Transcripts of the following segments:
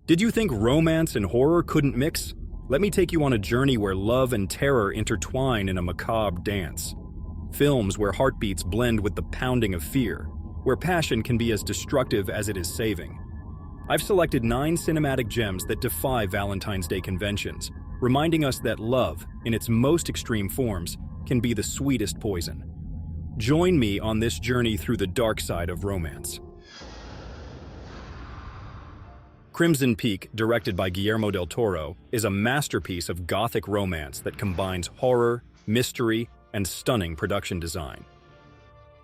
Did you think romance and horror couldn't mix? Let me take you on a journey where love and terror intertwine in a macabre dance. Films where heartbeats blend with the pounding of fear, where passion can be as destructive as it is saving. I've selected 9 cinematic gems that defy Valentine's Day conventions, reminding us that love, in its most extreme forms, can be the sweetest poison. Join me on this journey through the dark side of romance. Crimson Peak, directed by Guillermo del Toro, is a masterpiece of Gothic romance that combines horror, mystery, and stunning production design.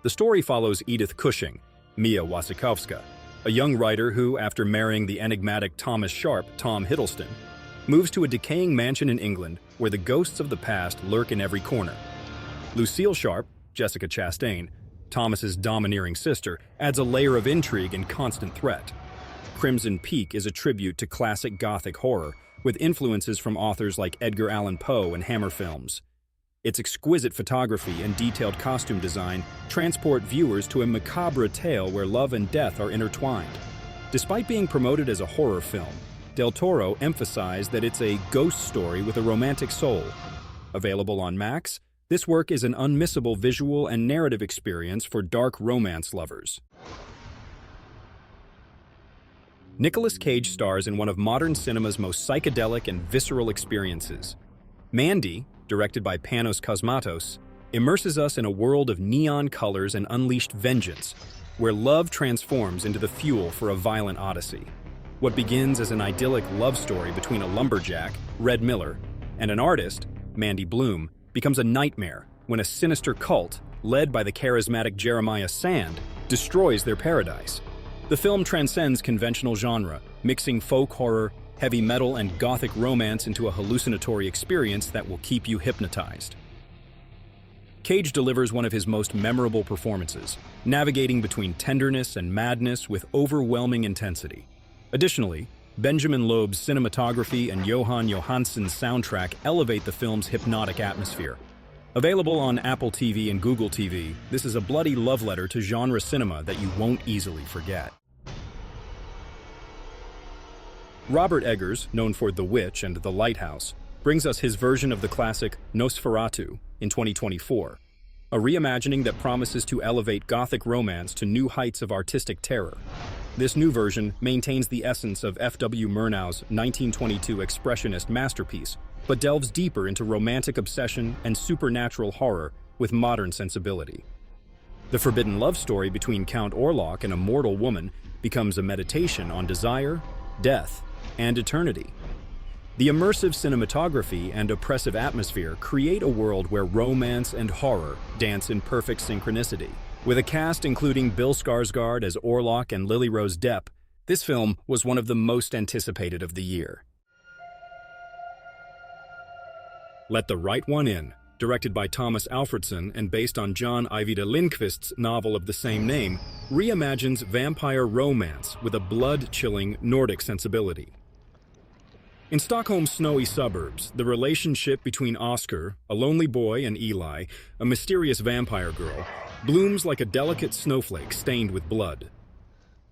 The story follows Edith Cushing, Mia Wasikowska, a young writer who, after marrying the enigmatic Thomas Sharp, Tom Hiddleston, moves to a decaying mansion in England where the ghosts of the past lurk in every corner. Lucille Sharp, Jessica Chastain, Thomas's domineering sister, adds a layer of intrigue and constant threat. Crimson Peak is a tribute to classic Gothic horror, with influences from authors like Edgar Allan Poe and Hammer films. Its exquisite photography and detailed costume design transport viewers to a macabre tale where love and death are intertwined. Despite being promoted as a horror film, Del Toro emphasized that it's a ghost story with a romantic soul. Available on Max, this work is an unmissable visual and narrative experience for dark romance lovers. Nicolas Cage stars in one of modern cinema's most psychedelic and visceral experiences. Mandy, directed by Panos Cosmatos, immerses us in a world of neon colors and unleashed vengeance, where love transforms into the fuel for a violent odyssey. What begins as an idyllic love story between a lumberjack, Red Miller, and an artist, Mandy Bloom, becomes a nightmare when a sinister cult, led by the charismatic Jeremiah Sand, destroys their paradise. The film transcends conventional genre, mixing folk horror, heavy metal, and Gothic romance into a hallucinatory experience that will keep you hypnotized. Cage delivers one of his most memorable performances, navigating between tenderness and madness with overwhelming intensity. Additionally, Benjamin Loeb's cinematography and Johan Johansson's soundtrack elevate the film's hypnotic atmosphere. Available on Apple TV and Google TV, this is a bloody love letter to genre cinema that you won't easily forget. Robert Eggers, known for The Witch and The Lighthouse, brings us his version of the classic Nosferatu in 2024, a reimagining that promises to elevate Gothic romance to new heights of artistic terror. This new version maintains the essence of F.W. Murnau's 1922 expressionist masterpiece, but delves deeper into romantic obsession and supernatural horror with modern sensibility. The forbidden love story between Count Orlok and a mortal woman becomes a meditation on desire, death, and eternity. The immersive cinematography and oppressive atmosphere create a world where romance and horror dance in perfect synchronicity. With a cast including Bill Skarsgård as Orlok and Lily Rose Depp, this film was one of the most anticipated of the year. Let the Right One In, directed by Thomas Alfredson and based on John Ajvide Lindqvist's novel of the same name, reimagines vampire romance with a blood-chilling Nordic sensibility. In Stockholm's snowy suburbs, the relationship between Oscar, a lonely boy, and Eli, a mysterious vampire girl, blooms like a delicate snowflake stained with blood.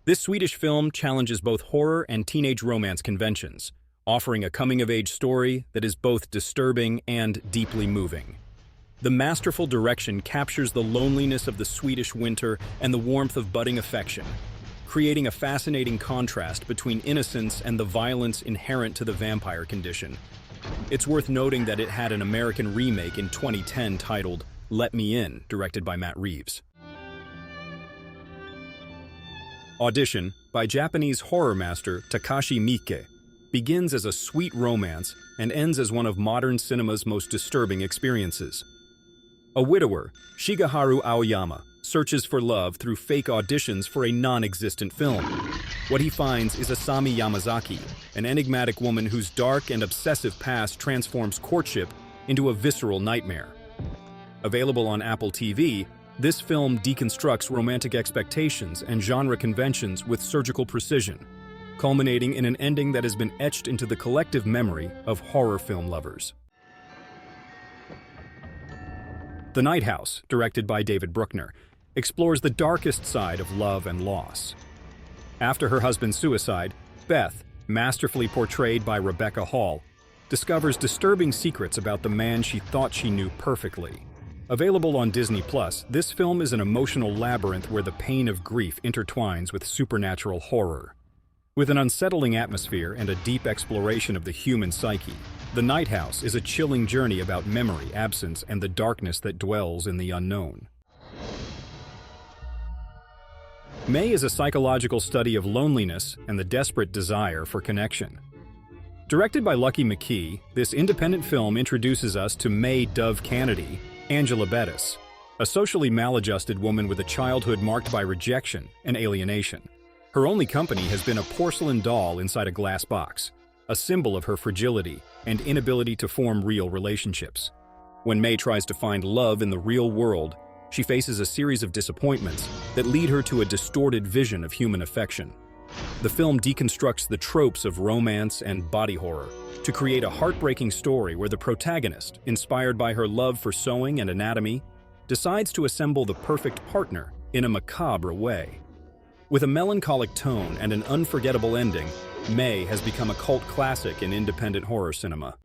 This Swedish film challenges both horror and teenage romance conventions, offering a coming-of-age story that is both disturbing and deeply moving. The masterful direction captures the loneliness of the Swedish winter and the warmth of budding affection, creating a fascinating contrast between innocence and the violence inherent to the vampire condition. It's worth noting that it had an American remake in 2010 titled Let Me In, directed by Matt Reeves. Audition, by Japanese horror master Takashi Miike, begins as a sweet romance and ends as one of modern cinema's most disturbing experiences. A widower, Shigeharu Aoyama, searches for love through fake auditions for a non-existent film. What he finds is Asami Yamazaki, an enigmatic woman whose dark and obsessive past transforms courtship into a visceral nightmare. Available on Apple TV, this film deconstructs romantic expectations and genre conventions with surgical precision, culminating in an ending that has been etched into the collective memory of horror film lovers. The Night House, directed by David Bruckner, explores the darkest side of love and loss. After her husband's suicide, Beth, masterfully portrayed by Rebecca Hall, discovers disturbing secrets about the man she thought she knew perfectly. Available on Disney+, this film is an emotional labyrinth where the pain of grief intertwines with supernatural horror. With an unsettling atmosphere and a deep exploration of the human psyche, The Night House is a chilling journey about memory, absence, and the darkness that dwells in the unknown. May is a psychological study of loneliness and the desperate desire for connection. Directed by Lucky McKee, this independent film introduces us to May Dove Kennedy, Angela Bettis, a socially maladjusted woman with a childhood marked by rejection and alienation. Her only company has been a porcelain doll inside a glass box, a symbol of her fragility and inability to form real relationships. When May tries to find love in the real world, she faces a series of disappointments that lead her to a distorted vision of human affection. The film deconstructs the tropes of romance and body horror to create a heartbreaking story where the protagonist, inspired by her love for sewing and anatomy, decides to assemble the perfect partner in a macabre way. With a melancholic tone and an unforgettable ending, May has become a cult classic in independent horror cinema.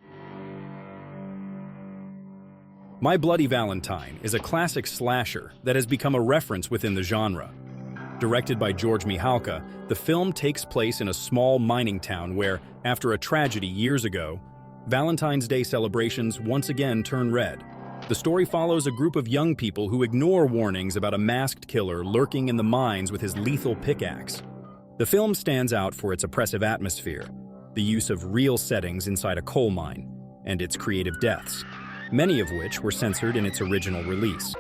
My Bloody Valentine is a classic slasher that has become a reference within the genre. Directed by George Mihalka, the film takes place in a small mining town where, after a tragedy years ago, Valentine's Day celebrations once again turn red. The story follows a group of young people who ignore warnings about a masked killer lurking in the mines with his lethal pickaxe. The film stands out for its oppressive atmosphere, the use of real settings inside a coal mine, and its creative deaths, many of which were censored in its original release.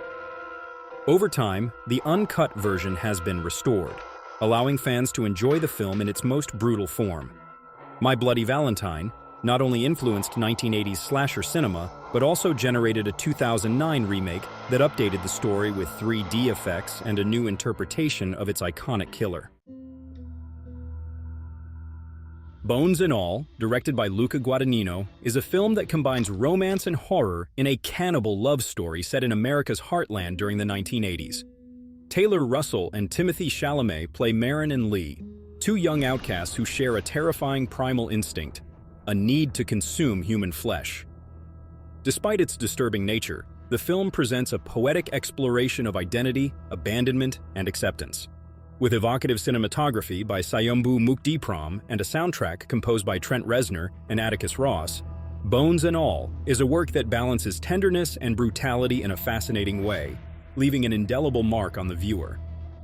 Over time, the uncut version has been restored, allowing fans to enjoy the film in its most brutal form. My Bloody Valentine not only influenced 1980s slasher cinema, but also generated a 2009 remake that updated the story with 3D effects and a new interpretation of its iconic killer. Bones and All, directed by Luca Guadagnino, is a film that combines romance and horror in a cannibal love story set in America's heartland during the 1980s. Taylor Russell and Timothée Chalamet play Marin and Lee, two young outcasts who share a terrifying primal instinct, a need to consume human flesh. Despite its disturbing nature, the film presents a poetic exploration of identity, abandonment, and acceptance. With evocative cinematography by Sayumbu Mukdipram and a soundtrack composed by Trent Reznor and Atticus Ross, Bones and All is a work that balances tenderness and brutality in a fascinating way, leaving an indelible mark on the viewer.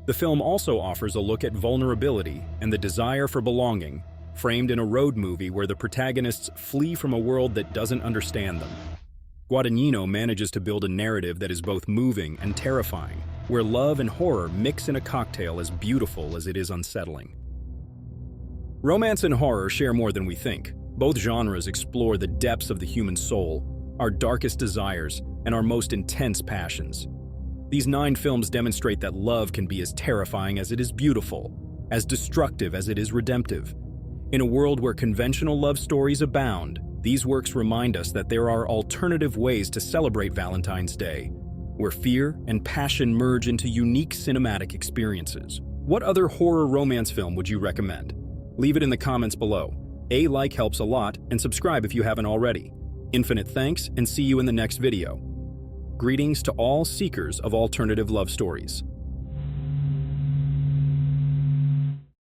The film also offers a look at vulnerability and the desire for belonging, framed in a road movie where the protagonists flee from a world that doesn't understand them. Guadagnino manages to build a narrative that is both moving and terrifying, where love and horror mix in a cocktail as beautiful as it is unsettling. Romance and horror share more than we think. Both genres explore the depths of the human soul, our darkest desires, and our most intense passions. These 9 films demonstrate that love can be as terrifying as it is beautiful, as destructive as it is redemptive. In a world where conventional love stories abound, these works remind us that there are alternative ways to celebrate Valentine's Day, where fear and passion merge into unique cinematic experiences. What other horror romance film would you recommend? Leave it in the comments below. A like helps a lot, and subscribe if you haven't already. Infinite thanks, and see you in the next video. Greetings to all seekers of alternative love stories.